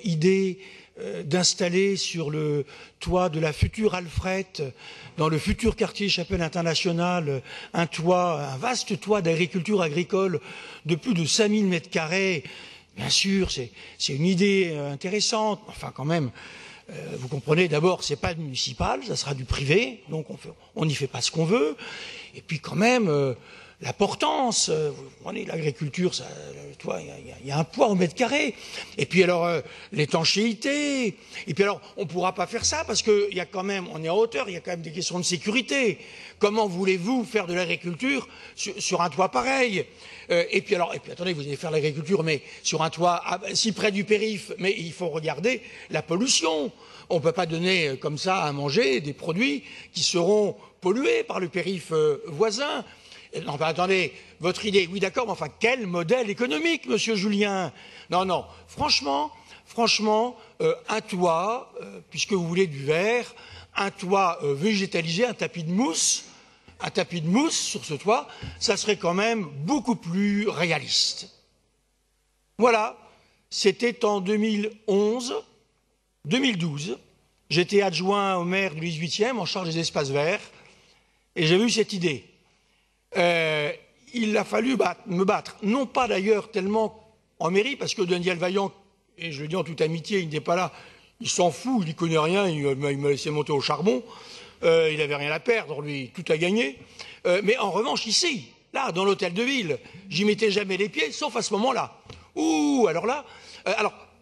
idée d'installer sur le toit de la future Alfred, dans le futur quartier Chapelle Internationale, un vaste toit d'agriculture agricole de plus de 5000 mètres carrés. Bien sûr, c'est une idée intéressante. Enfin, quand même, vous comprenez, d'abord, c'est pas municipal, ça sera du privé, donc on n'y fait pas ce qu'on veut. Et puis, quand même, l'importance, vous comprenez, l'agriculture, il y a un poids au mètre carré. Et puis alors, l'étanchéité. Et puis alors, on ne pourra pas faire ça parce que il y a quand même, on est en hauteur, il y a quand même des questions de sécurité. Comment voulez-vous faire de l'agriculture sur un toit pareil? Et puis attendez, vous allez faire l'agriculture, mais sur un toit si près du périph', mais il faut regarder la pollution. On ne peut pas donner comme ça à manger des produits qui seront pollués par le périph' voisin. Non, ben attendez, votre idée, oui d'accord, mais enfin, quel modèle économique, monsieur Julien? Non, non, franchement, un toit, puisque vous voulez du verre, un toit végétalisé, un tapis de mousse sur ce toit, ça serait quand même beaucoup plus réaliste. Voilà, c'était en 2012, j'étais adjoint au maire du 18e en charge des espaces verts, et j'avais eu cette idée. Il a fallu me battre, non pas d'ailleurs tellement en mairie, parce que Daniel Vaillant, et je le dis en toute amitié, il n'était pas là, il s'en fout, il n'y connaît rien, il m'a laissé monter au charbon, il n'avait rien à perdre, lui, tout à gagner. Mais en revanche, ici, là, dans l'hôtel de ville, j'y mettais jamais les pieds, sauf à ce moment-là. Ouh, alors là,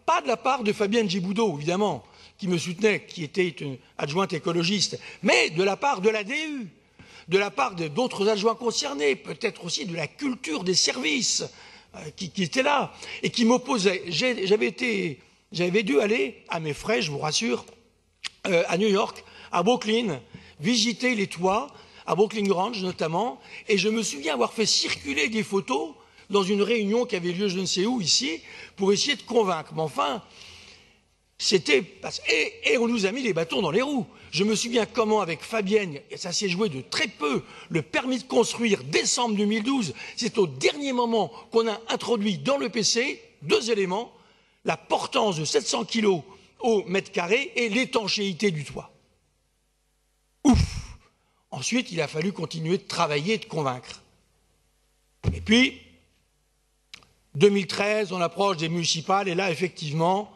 pas de la part de Fabienne Giboudot, évidemment, qui me soutenait, qui était une adjointe écologiste, mais de la part de l'ADU. De la part d'autres adjoints concernés, peut-être aussi de la culture des services qui étaient là et qui m'opposaient. J'avais dû aller à mes frais, je vous rassure, à New York, à Brooklyn, visiter les toits, à Brooklyn Grange notamment, et je me souviens avoir fait circuler des photos dans une réunion qui avait lieu je ne sais où ici, pour essayer de convaincre. Mais enfin, et on nous a mis les bâtons dans les roues. Je me souviens comment, avec Fabienne, et ça s'est joué de très peu, le permis de construire, décembre 2012, c'est au dernier moment qu'on a introduit dans le PC 2 éléments, la portance de 700 kg au mètre carré et l'étanchéité du toit. Ouf! Ensuite, il a fallu continuer de travailler et de convaincre. Et puis, 2013, on approche des municipales, et là, effectivement,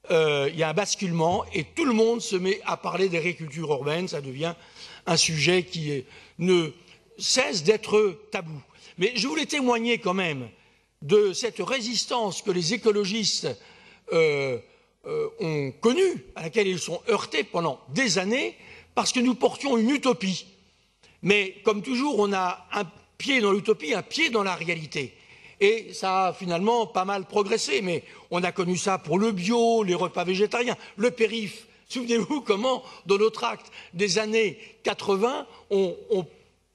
il y a un basculement et tout le monde se met à parler d'agriculture urbaine, ça devient un sujet qui ne cesse d'être tabou. Mais je voulais témoigner quand même de cette résistance que les écologistes ont connue, à laquelle ils sont heurtés pendant des années, parce que nous portions une utopie. Mais comme toujours, on a un pied dans l'utopie, un pied dans la réalité. Et ça a finalement pas mal progressé, mais on a connu ça pour le bio, les repas végétariens, le périph'. Souvenez-vous comment, dans notre acte des années 80, on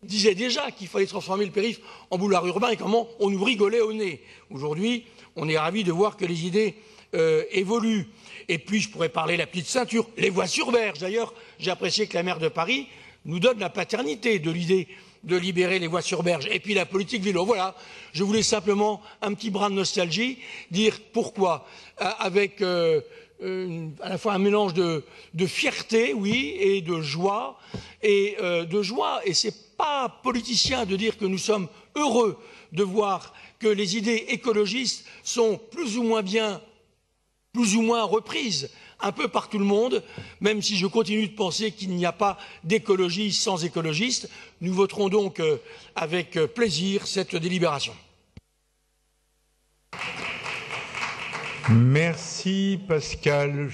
disait déjà qu'il fallait transformer le périph' en boulevard urbain et comment on nous rigolait au nez. Aujourd'hui, on est ravis de voir que les idées évoluent. Et puis, je pourrais parler de la petite ceinture, les voies sur berge. D'ailleurs, j'ai apprécié que la maire de Paris nous donne la paternité de l'idée de libérer les voies sur berge. Et puis la politique vélo. Voilà, je voulais simplement un petit brin de nostalgie, dire pourquoi, avec à la fois un mélange de fierté, oui, et de joie. Et c'est pas politicien de dire que nous sommes heureux de voir que les idées écologistes sont plus ou moins bien, plus ou moins reprises un peu par tout le monde, même si je continue de penser qu'il n'y a pas d'écologie sans écologistes. Nous voterons donc avec plaisir cette délibération. Merci Pascal.